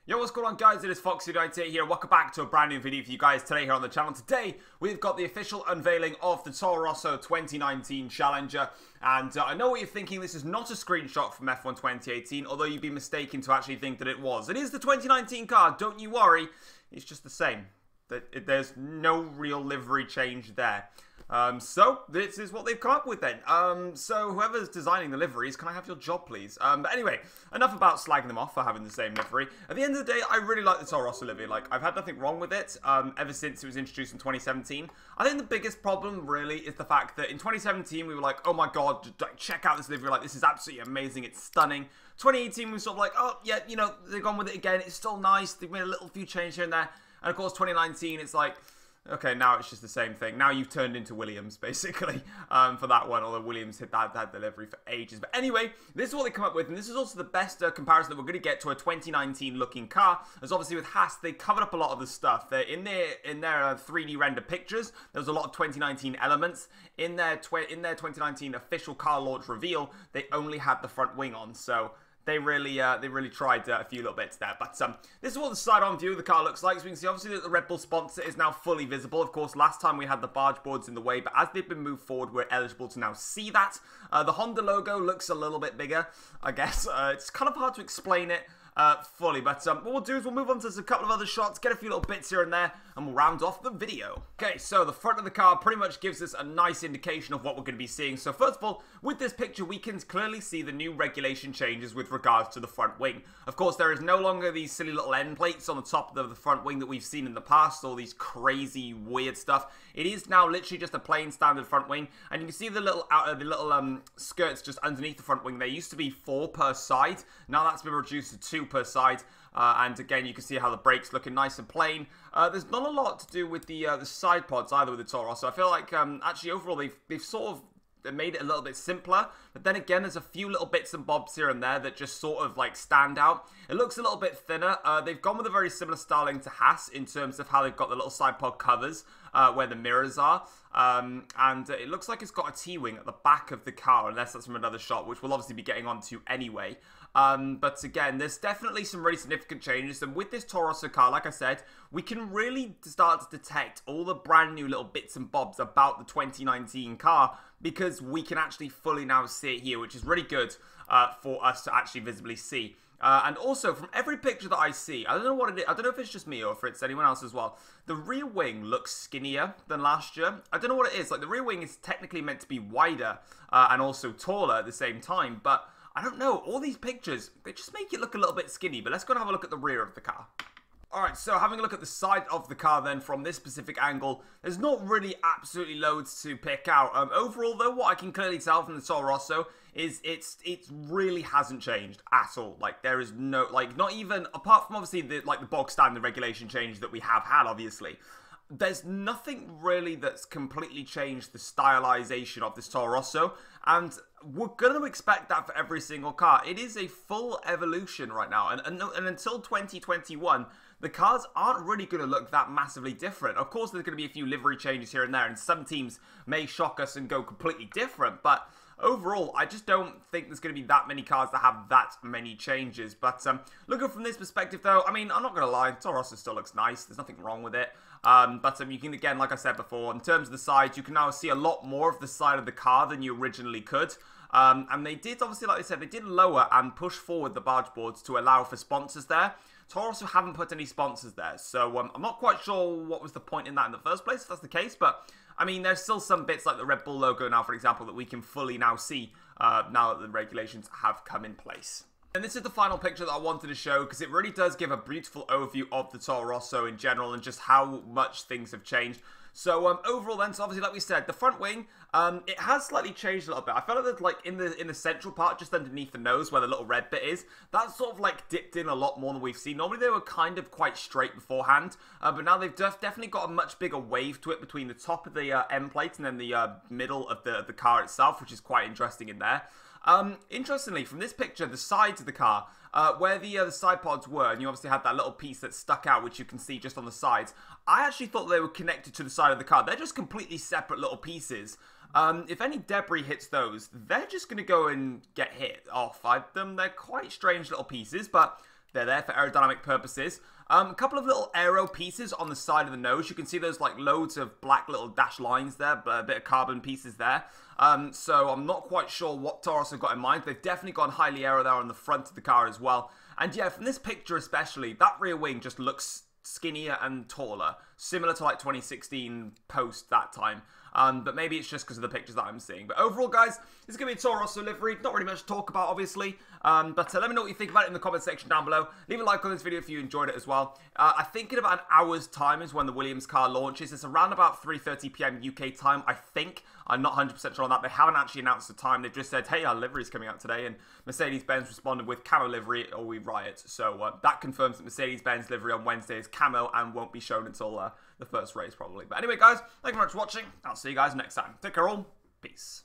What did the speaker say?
Yo, what's going on, guys? It is Foxy98 here. Welcome back to a brand new video for you guys today here on the channel. Today, we've got the official unveiling of the Toro Rosso 2019 Challenger. And I know what you're thinking. This is not a screenshot from F1 2018, although you'd be mistaken to actually think that it was. It is the 2019 car. Don't you worry. It's just the same. There's no real livery change there. So this is what they've come up with then. So whoever's designing the liveries, can I have your job, please? But anyway, enough about slagging them off for having the same livery. At the end of the day, I really like the Toro Rosso livery. Like, I've had nothing wrong with it ever since it was introduced in 2017. I think the biggest problem really is the fact that in 2017 we were like, oh my god, check out this livery. Like, this is absolutely amazing. It's stunning. 2018 we were sort of like, oh yeah, you know, they've gone with it again. It's still nice. They've made a little few changes here and there. And of course, 2019, it's like, okay, now it's just the same thing. Now you've turned into Williams, basically, for that one, although Williams had that delivery for ages. But anyway, this is what they come up with, and this is also the best comparison that we're going to get to a 2019-looking car, as obviously with Haas, they covered up a lot of the stuff. In their 3D render pictures, there was a lot of 2019 elements. In their 2019 official car launch reveal, they only had the front wing on, so they really tried a few little bits there. But this is what the side-on view of the car looks like. So we can see, obviously, that the Red Bull sponsor is now fully visible. Of course, last time we had the barge boards in the way, but as they've been moved forward, we're eligible to now see that. The Honda logo looks a little bit bigger, I guess. It's kind of hard to explain it fully, but what we'll do is we'll move on to a couple of other shots, get a few little bits here and there, and we'll round off the video. Okay, so the front of the car pretty much gives us a nice indication of what we're going to be seeing. So first of all, with this picture, we can clearly see the new regulation changes with regards to the front wing. Of course, there is no longer these silly little end plates on the top of the front wing that we've seen in the past, all these crazy weird stuff. It is now literally just a plain standard front wing, and you can see the little skirts just underneath the front wing. There used to be 4 per side. Now that's been reduced to 2 per side, and again you can see how the brakes looking nice and plain. There's not a lot to do with the side pods either with the Toro Rosso. I feel like actually overall they've sort of made it a little bit simpler, but then again there's a few little bits and bobs here and there that just sort of like stand out. It looks a little bit thinner. They've gone with a very similar styling to Haas in terms of how they've got the little side pod covers where the mirrors are, and it looks like it's got a T-wing at the back of the car, unless that's from another shot, which we'll obviously be getting onto anyway. But again, there's definitely some really significant changes, and with this Toro Rosso car, like I said, we can really start to detect all the brand new little bits and bobs about the 2019 car, because we can actually fully now see it here, which is really good for us to actually visibly see. And also, from every picture that I see, I don't know what it is, I don't know if it's just me or if it's anyone else as well, the rear wing looks skinnier than last year. I don't know what it is. Like, the rear wing is technically meant to be wider and also taller at the same time, but I don't know, all these pictures, they just make it look a little bit skinny, but let's go and have a look at the rear of the car. Alright, so having a look at the side of the car then from this specific angle, there's not really absolutely loads to pick out. Overall though, what I can clearly tell from the Toro Rosso is it really hasn't changed at all. Like, there is no, like, not even, apart from obviously the bog standard regulation change that we have had, obviously. There's nothing really that's completely changed the stylization of this Toro Rosso, and we're going to expect that for every single car. It is a full evolution right now, and until 2021, the cars aren't really going to look that massively different. Of course, there's going to be a few livery changes here and there, and some teams may shock us and go completely different, but overall, I just don't think there's going to be that many cars that have that many changes. But looking from this perspective, though, I mean, I'm not going to lie, Toro Rosso still looks nice. There's nothing wrong with it. But you can, again, like I said before, in terms of the sides, you can now see a lot more of the side of the car than you originally could. And they did, obviously, like I said, they did lower and push forward the barge boards to allow for sponsors there. Toro Rosso haven't put any sponsors there, so I'm not quite sure what was the point in that in the first place, if that's the case, but I mean, there's still some bits like the Red Bull logo now, for example, that we can fully now see now that the regulations have come in place. And this is the final picture that I wanted to show, because it really does give a beautiful overview of the Toro Rosso in general and just how much things have changed. So overall then, so obviously like we said, the front wing, it has slightly changed a little bit. I felt that like in the central part, just underneath the nose where the little red bit is, that sort of like dipped in a lot more than we've seen. Normally they were kind of quite straight beforehand, but now they've definitely got a much bigger wave to it between the top of the end plate and then the middle of the car itself, which is quite interesting in there. Interestingly, from this picture, the sides of the car, where the side pods were, and you obviously had that little piece that stuck out, which you can see just on the sides, I actually thought they were connected to the side of the car. They're just completely separate little pieces. If any debris hits those, they're just going to go and get hit off. They're quite strange little pieces, but They're there for aerodynamic purposes. A couple of little aero pieces on the side of the nose. You can see those like loads of black little dash lines there, but a bit of carbon pieces there. So I'm not quite sure what Toro Rosso got in mind. They've definitely gone highly aero there on the front of the car as well. And yeah, from this picture especially, that rear wing just looks skinnier and taller, similar to like 2016 post that time. But maybe it's just because of the pictures that I'm seeing. But overall, guys, this is going to be a Toro Rosso livery. Not really much to talk about, obviously. But let me know what you think about it in the comment section down below. Leave a like on this video if you enjoyed it as well. I think in about an hour's time is when the Williams car launches. It's around about 3:30 PM UK time, I think. I'm not 100% sure on that. They haven't actually announced the time. They've just said, hey, our livery's coming out today. And Mercedes-Benz responded with camo livery or we riot. So that confirms that Mercedes-Benz livery on Wednesday is camo and won't be shown until the first race probably. But anyway, guys, thank you very much for watching. I'll see you guys next time. Take care all. Peace.